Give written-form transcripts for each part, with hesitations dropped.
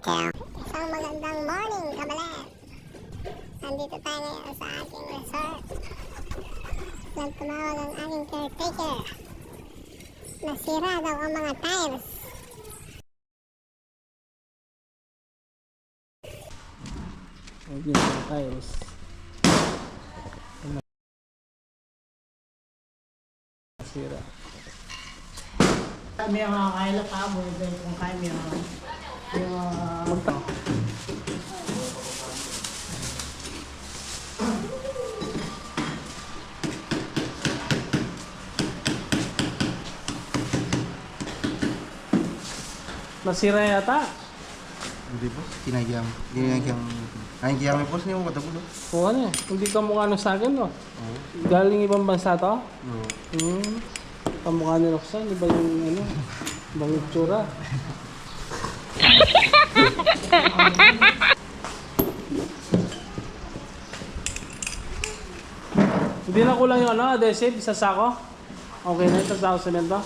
Okay. Isang magandang morning, kabalet. Nandito tayo ngayon sa aking resort. Nagtumawag ang aking caretaker. Nasira daw ang mga tires. Huwag yung mga tires. Nasira. Kami ang kakaila pa mo dahil kung kami ang Nasira yata. Hindi po, kinagyam. Kinagyam yung boss niyo mo katapulo. O ano eh, hindi ka mukha nung sa akin no? Oo. Galing ibang bansa to? Oo. Kamukha ni Roxanne, iba yung ano, ibang itsura. Hindi na kulang yung ano, adhesive sa sako? Okay na ito sa semento?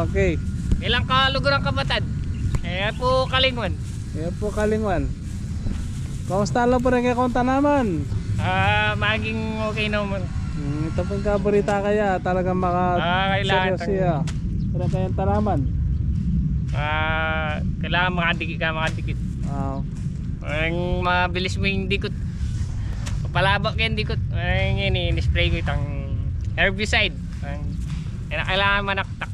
Okay. ilang kalugar ang kabatad. Po Kalingwan. Ayan po Kalingwan. Kamusta lang po rin kayo kung tanaman? Maging okay naman. Ito po yung kabarita kaya talagang kailangan siya. Pero kayong tanaman. Kailangan makadikit. Wow. Ang mabilis mo yung dikot. Palabak yung dikot. Ini-spray ko itang herbicide. Kailangan manaktak.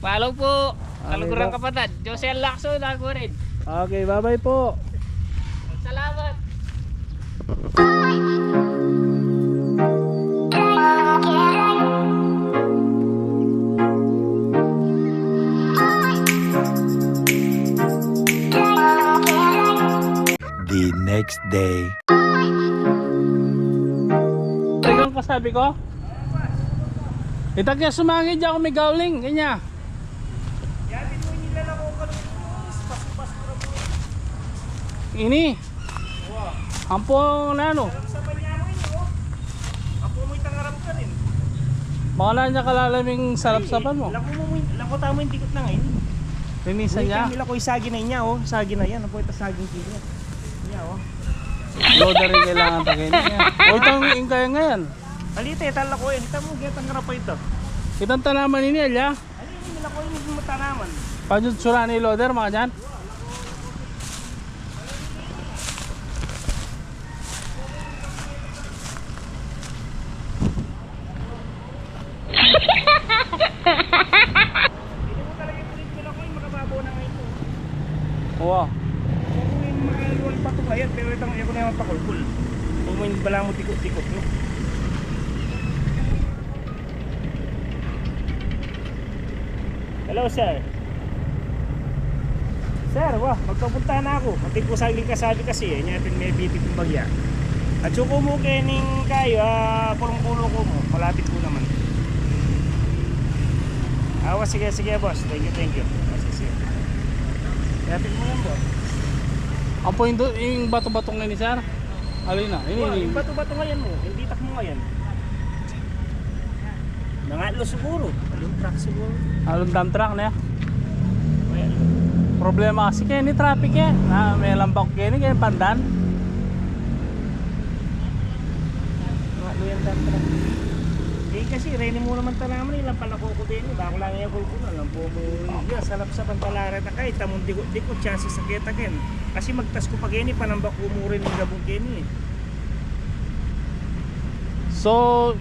Follow po. Kaluguran kapatid. Jose Lacso, Lago rin. Okay, bye-bye po. Salamat. The next day. Talagang kasabi ko? Itagya sumangin dyan kung may gawling. Kanya. Ini. Ampo na ano. Baka na niya kalalaming sarap-sapan mo. Lako tamo yung dikot na ngayon. Linisan niya. Nila ko isagi na niya oh. Sagi na yan. Apo ito saging kilo. Niya oh. Loader rin kailangan tagayin niya. O itong ingkaya ngayon. Alite, tala ko yun. Ito mo, getang pa ito. Itang tanaman ini alya. Alite, nila ko yung matanaman. Pajud sura ni loader mga dyan. Hindi mo talaga tulit nila ko yung makababaw na ngayon to. Oo. Kung yung makaluwal pa ito ngayon, pero itong ako na yung pakulkul. Kung mo yung bala mo tikot-tikot no. Hello sir. Sir, wah, magpapunta na ako. Mati po sagling kasabi kasi, natin may biti pong bagya. At suko mo kening kayo, kulong-kulo ko mo. Malapit po naman. Awa, sige, boss. Thank you. Sige. Malapit mo yan, boss. Ang po yung bato-bato ngayon ni sir? Alin na? Wah, Ini. yung bato-bato ngayon mo. Hindi tak mo ngayon. Nangatlo siguro. Along truck siguro. Along dump truck na yan. Ayan. Problema kasi kaya ni traffic eh. May lambak kaya ni kaya pandan. Nangatlo yan dump truck. Eh kasi, reni mo naman talaman ilang palako ko din. Bako lang yung kulkul. Alam po mo. Yeah, salap sa pantalara ta kay. Tamong di ko chances sa kita ken. Kasi magtas ko pag ini panambak ko mo rin yung gabong keni. So,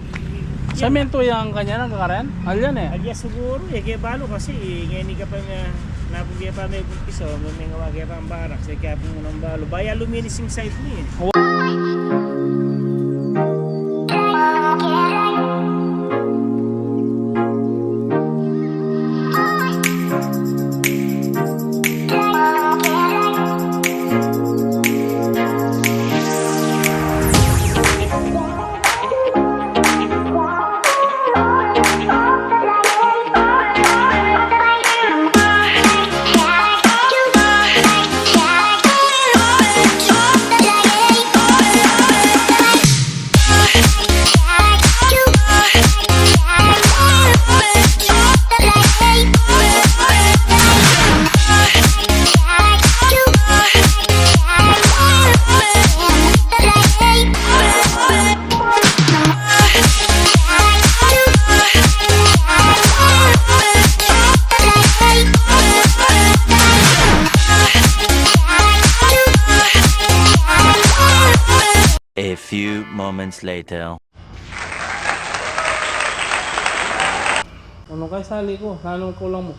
semento yung kanya ng kakaran? Alyan eh. Alya siguro, kaya balo kasi ngayon ka pa nga napugya pa may kumpiso, may nga wagya pa ang barak, sa kaya po mo ng balo. Baya luminis yung site ni A few moments later. Ano kay sali ko? Nanong kulang mo?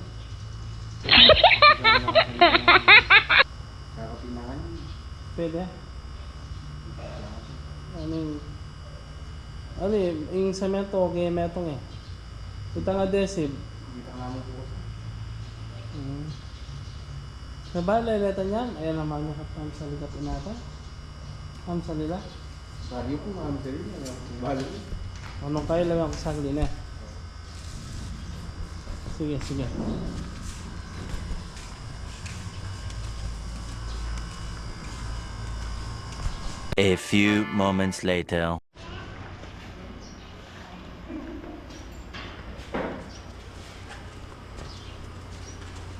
Kakapinakan. Pwede. Ano yung semento okay metong eh. Kita nga adhesive. Kita nga mo po. Nabaleleta niyan. Ayan naman yung kapam sa likat inata. Ang salila. Bagyo po, mga sir. Balo. Anong kayo lang ako sagli na. Sige. A few moments later.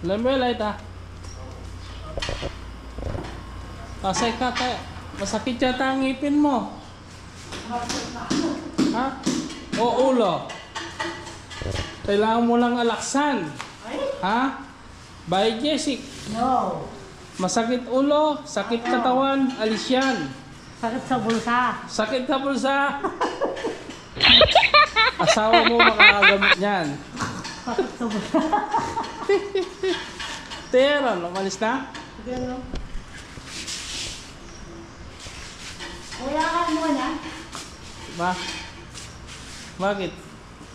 Lemel ay ta. Pasay ka tayo. Masakit yata ang ngipin mo. Ha? O ulo. Kailangan mo lang alaksan. Ha? By Jessic. No. Masakit ulo, sakit katawan, alis yan. Sakit sa bulsa. Sakit sa bulsa. Asawa mo makakagamit niyan. Sakit sa bulsa. Teron, umalis na? Sige, no? Kuya ka mo na. Ba? Bakit?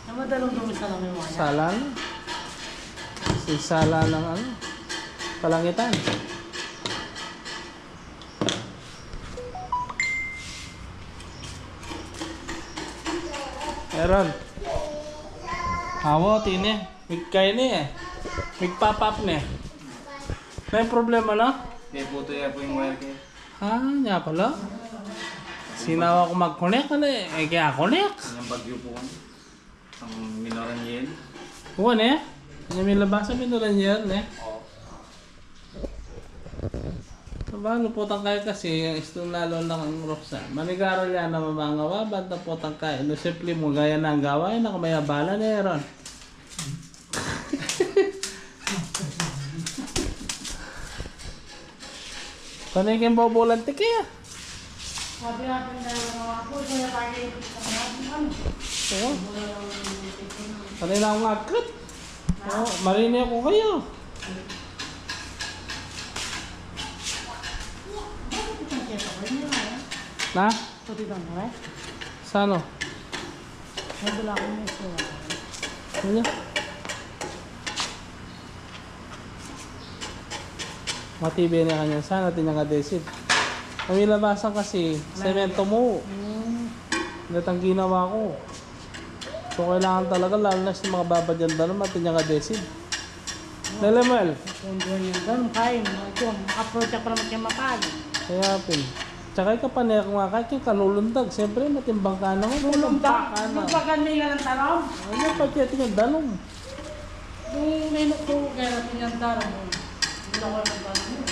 Namadalong dumi sa lang yung mga. Sala na. Sala ng ano? Kalangitan. Meron. Hawo, tini. Migkay ni eh. Migpapap ni. May problema na? Kaya po ito po yung wire kayo. Nya pala. Sinawa ko mag-connect ano eh. Kaya connect. Yung bagyo po kami. Ang minoran yun. Huwag eh. Yung may labasan minulan yan eh. Paano po tangkay kasi yung istong lalo lang ang roksa. Manigaro yan na mamangawa. Banta po tangkay. No simple mo gaya na ang gawain. Nakamayabala na yaron. Panikin po bulantik eh. Sabi natin dahil mga ako, kaya tayo ano. Oo. Kanina akong agkat. Oo, marinig ako kayo. Na? Puti bang kare? Sa ano? Nagdala ko na ito. Ano? Matibay na kanya. Sana natin nga desid. Kung ilabasan kasi, semento mo. Lahat ang ginawa ko. So kailangan talaga, lalo na sa mga babadyan doon, natin nga desid. Lelemel. Kung doon yung ganun, kain. Ito, approach ka pa naman siya mapag. Kaya pin. Tsaka ka pa niya kung kahit yung kanulundag. Siyempre matimbang ka naman. Tulumpak. Magpaganda nga ng tanong. Ano pa kaya tingnan dalong? Kung minok ko, kaya natin yung tanong. Hindi ako ng tanong.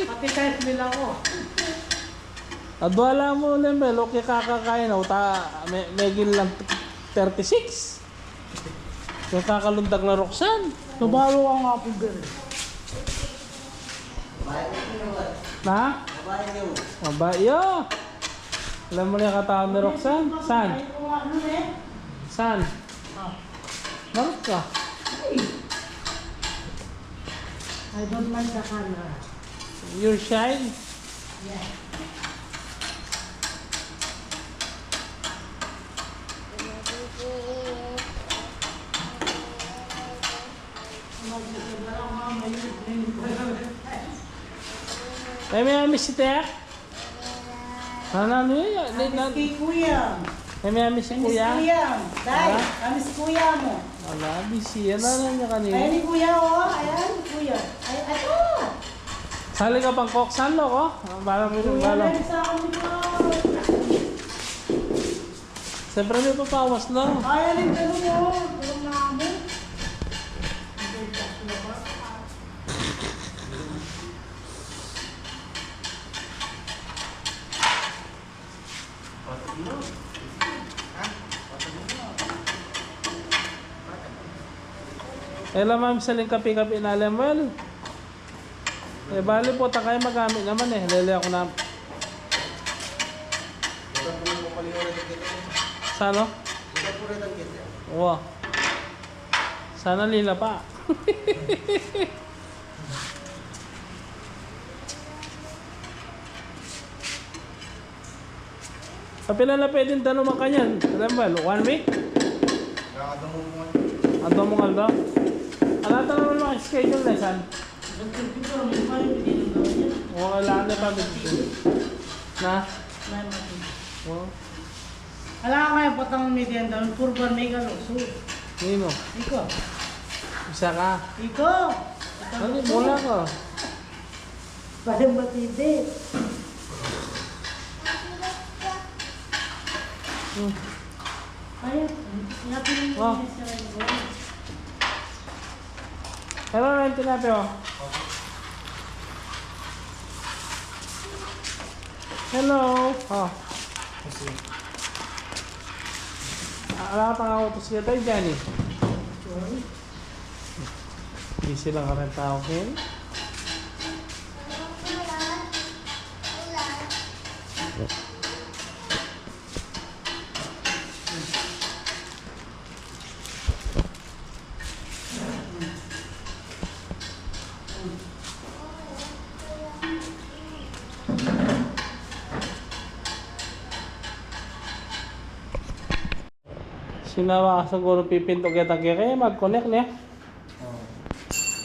Pati kahit nila ko. Adwala mo Lemel, okay kakakain ako. Megin lang 36. Yung kakalundag na Roxanne. Tubalo ka nga po girl. Na? Mabayo. Alam mo na yung katawan ni Roxanne? Saan? Saan? Marot ka? I don't like the color. You're shy? Yeah. May amis si Tek? Ano yun? Kay kuya. May amis si Kuya? Dai, kami si kuya mo. Wala, busy. Ano na niya kanina? Ayan ni kuya, oh. Ayan, kuya. Ay, ato. Sali ka pang koksan lo ko? Bala mo yung bala. Ayan, sa akin ko. Siyempre may papawas na. Ayan, yung tanong mo. Tanong namin. Ela ma'am, saling kapi-kapi na level. Eh, bali po, takay magamit naman eh. Lele ako na. Sano? Wow. Sana lila pa. Kapila na pwedeng tanong makanyan. Alam ba, 1 week? Ato mo kaldo? Alata naman mga schedule na saan? Oo, kailangan na pa dito. Na? Oo. Alam ka kaya patang median down, purban may galuso. Nino? Iko. Isa ka. Iko. Ano, mula ka. Parang matindi. Ayun. Yapin mo Wow. yung siya. Hello, Ryan, tinapi oh. Hello. Oh. Ala ka tanga utos siya tayo dyan eh. Busy lang ka rin tao, Ken. Sinawa ka siguro pipinto kita kaya mag-connect niya.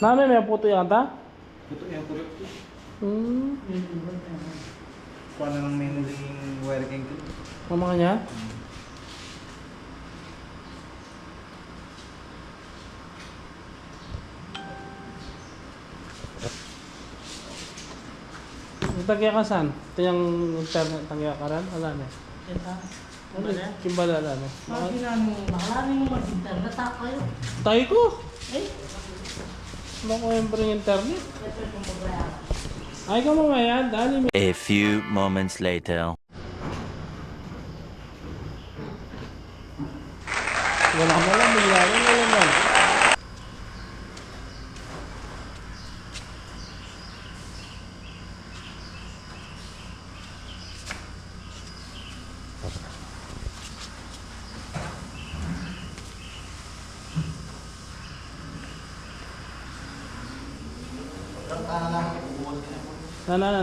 Nami may puto yung ata? Ito yung kulot ko. Paano nang may muling working ko? Ang mga niya? Tagya ka saan? Ito yung internet tagya ka rin? Wala na. Ano? Kimbala na. Sabi na mo, mahalani mo mag-internet kayo. Tayo ko! Eh? Wala ko yung internet. Ay ka mamaya, dali. A few moments later. Wala mo lang, bigyan mo lang.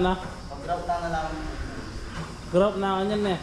Na. Pag-drop na lang. Grab na kanyan eh.